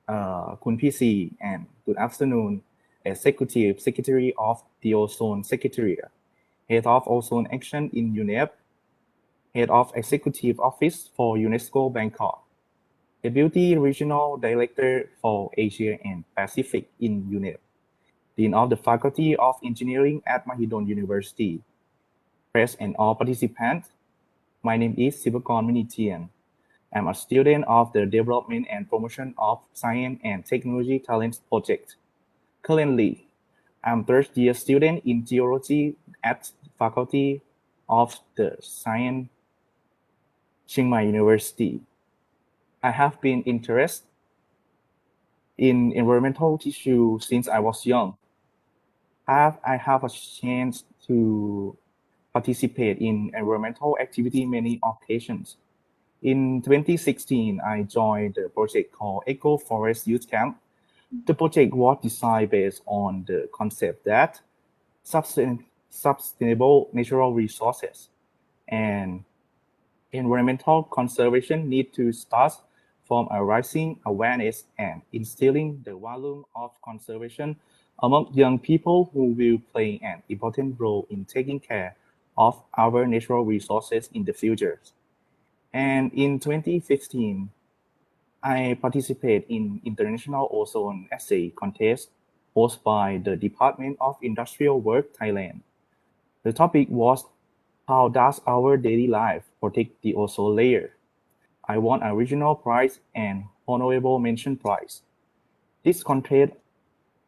Kun PC, and good afternoon, Executive Secretary of the Ozone Secretariat, Head of Ozone Action in UNEP, Head of Executive Office for UNESCO Bangkok, Deputy Regional Director for Asia and Pacific in UNEP, Dean of the Faculty of Engineering at Mahidol University, Press and all participants. My name is Sivakon Minitian. I'm a student of the Development and Promotion of Science and Technology Talents Project. Currently, I'm third-year student in Geology at Faculty of the Science, Chiang Mai University. I have been interested in environmental issues since I was young. I have a chance to participate in environmental activity many occasions. In 2016, I joined the project called Eco Forest Youth Camp. The project was designed based on the concept that sustainable natural resources and environmental conservation need to start from a rising awareness and instilling the value of conservation among young people who will play an important role in taking care of our natural resources in the future. And in 2015, I participated in International Ozone Essay Contest hosted by the Department of Industrial Work Thailand. The topic was how does our daily life protect the ozone layer? I won a regional prize and honorable mention prize. This contest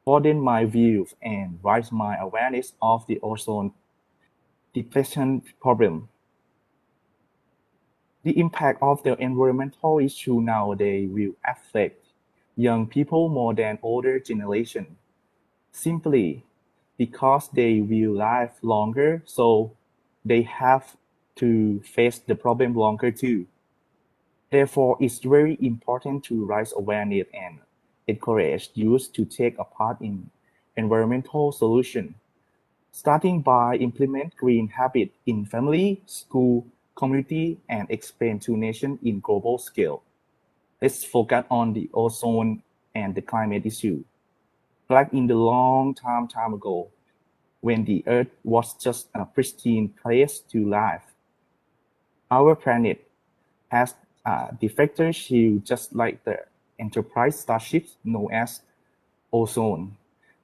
broadened my views and raised my awareness of the ozone depletion problem. The impact of the environmental issue nowadays will affect young people more than older generation, simply because they will live longer, so they have to face the problem longer too. Therefore, it's very important to raise awareness and encourage youth to take a part in environmental solution, starting by implement green habit in family, school, community, and expand to nation in global scale. Let's focus on the ozone and the climate issue. Back in the long time ago, when the Earth was just a pristine place to live, our planet has a deflector shield just like the Enterprise starship known as ozone.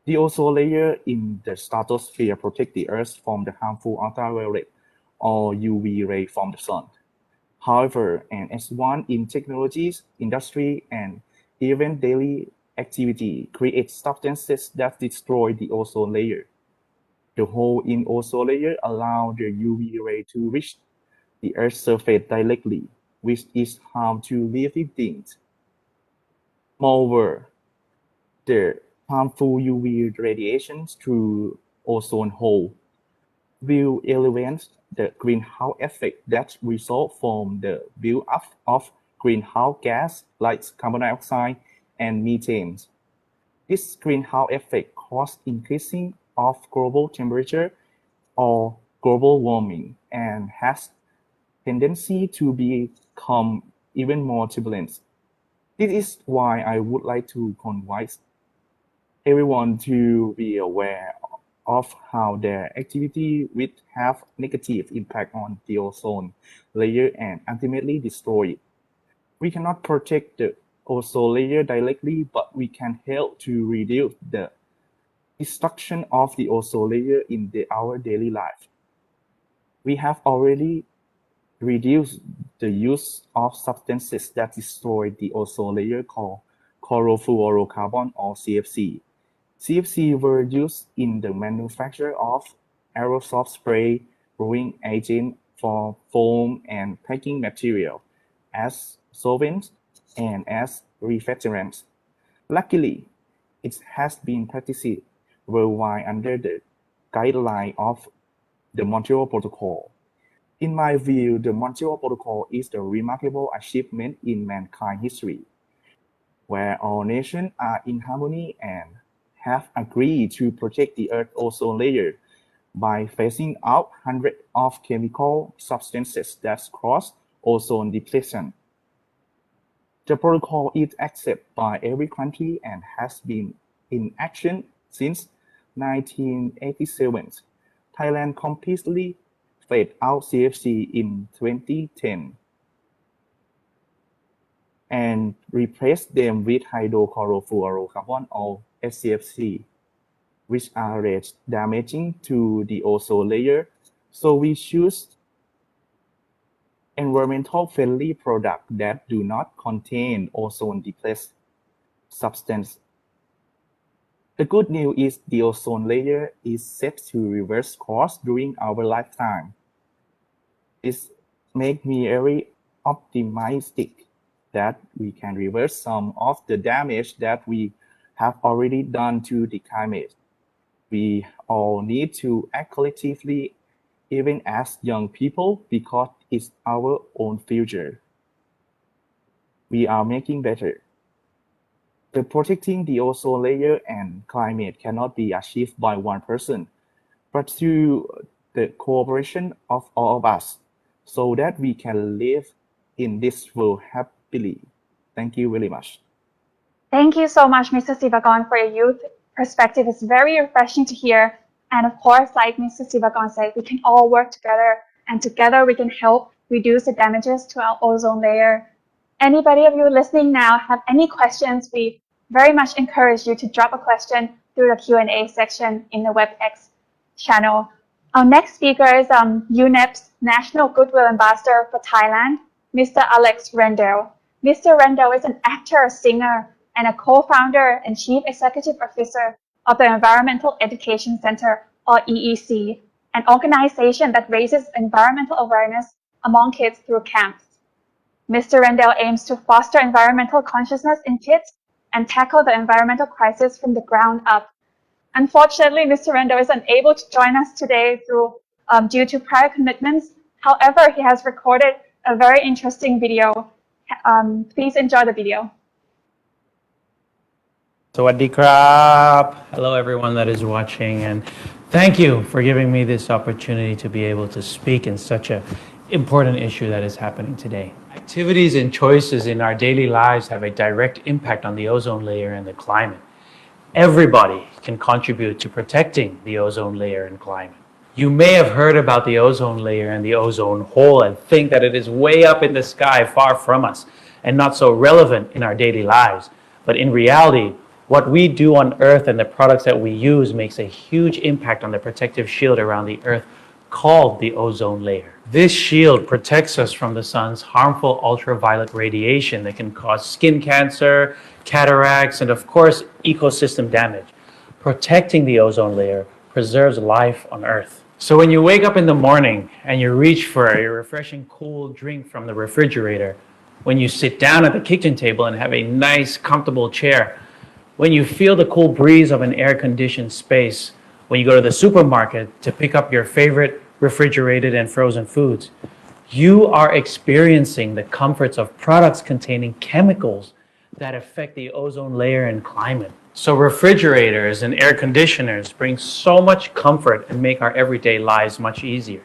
The ozone layer in the stratosphere protects the Earth from the harmful ultraviolet or UV ray from the sun. However, an S1 in technologies, industry, and even daily activity creates substances that destroy the ozone layer. The hole in ozone layer allows the UV ray to reach the Earth's surface directly, which is harm to living things. Moreover, the harmful UV radiation through ozone hole will elevate the greenhouse effect that results from the build-up of greenhouse gas like carbon dioxide and methane. This greenhouse effect causes increasing of global temperature or global warming and has tendency to become even more turbulent. This is why I would like to convince everyone to be aware of how their activity will have negative impact on the ozone layer and ultimately destroy it. We cannot protect the ozone layer directly, but we can help to reduce the destruction of the ozone layer in our daily life. We have already reduced the use of substances that destroy the ozone layer called chlorofluorocarbon or CFC. CFC were used in the manufacture of aerosol spray, brewing agent for foam and packing material, as solvents, and as refrigerants. Luckily, it has been practiced worldwide under the guideline of the Montreal Protocol. In my view, the Montreal Protocol is a remarkable achievement in mankind history, where all nations are in harmony and have agreed to protect the Earth's ozone layer by phasing out hundreds of chemical substances that cause ozone depletion. The protocol is accepted by every country and has been in action since 1987. Thailand completely phased out CFC in 2010 and replaced them with hydrochlorofluorocarbon or HCFC, which are less damaging to the ozone layer. So we choose environmental friendly products that do not contain ozone depleting substance. The good news is the ozone layer is set to reverse course during our lifetime. This makes me very optimistic that we can reverse some of the damage that we have already done to the climate. We all need to act collectively, even as young people, because it's our own future. We are making better. The protecting the ozone layer and climate cannot be achieved by one person, but through the cooperation of all of us, so that we can live in this world happily. Thank you very much. Thank you so much, Mr. Sivakorn, for your youth perspective. It's very refreshing to hear. And of course, like Mr. Sivakorn said, we can all work together, and together we can help reduce the damages to our ozone layer. Anybody of you listening now have any questions? We very much encourage you to drop a question through the Q&A section in the WebEx channel. Our next speaker is UNEP's National Goodwill Ambassador for Thailand, Mr. Alex Rendell. Mr. Rendell is an actor, singer, and a co-founder and chief executive officer of the Environmental Education Center, or EEC, an organization that raises environmental awareness among kids through camps. Mr. Rendell aims to foster environmental consciousness in kids and tackle the environmental crisis from the ground up. Unfortunately, Mr. Rendell is unable to join us today due to prior commitments. However, he has recorded a very interesting video. Please enjoy the video. Sawadee krab. Hello everyone that is watching, and thank you for giving me this opportunity to be able to speak in such an important issue that is happening today. Activities and choices in our daily lives have a direct impact on the ozone layer and the climate. Everybody can contribute to protecting the ozone layer and climate. You may have heard about the ozone layer and the ozone hole and think that it is way up in the sky far from us and not so relevant in our daily lives. But in reality, what we do on Earth and the products that we use makes a huge impact on the protective shield around the Earth called the ozone layer. This shield protects us from the sun's harmful ultraviolet radiation that can cause skin cancer, cataracts, and of course, ecosystem damage. Protecting the ozone layer preserves life on Earth. So when you wake up in the morning and you reach for a refreshing cool drink from the refrigerator, when you sit down at the kitchen table and have a nice comfortable chair, when you feel the cool breeze of an air-conditioned space, when you go to the supermarket to pick up your favorite refrigerated and frozen foods, you are experiencing the comforts of products containing chemicals that affect the ozone layer and climate. So refrigerators and air conditioners bring so much comfort and make our everyday lives much easier.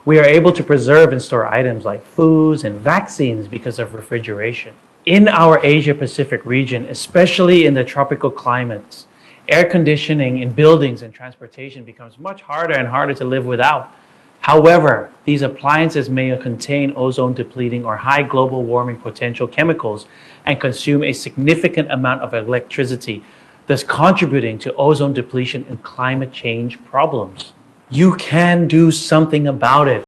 We are able to preserve and store items like foods and vaccines because of refrigeration. In our Asia-Pacific region, especially in the tropical climates, air conditioning in buildings and transportation becomes much harder and harder to live without. However, these appliances may contain ozone-depleting or high global warming potential chemicals and consume a significant amount of electricity, thus contributing to ozone depletion and climate change problems. You can do something about it.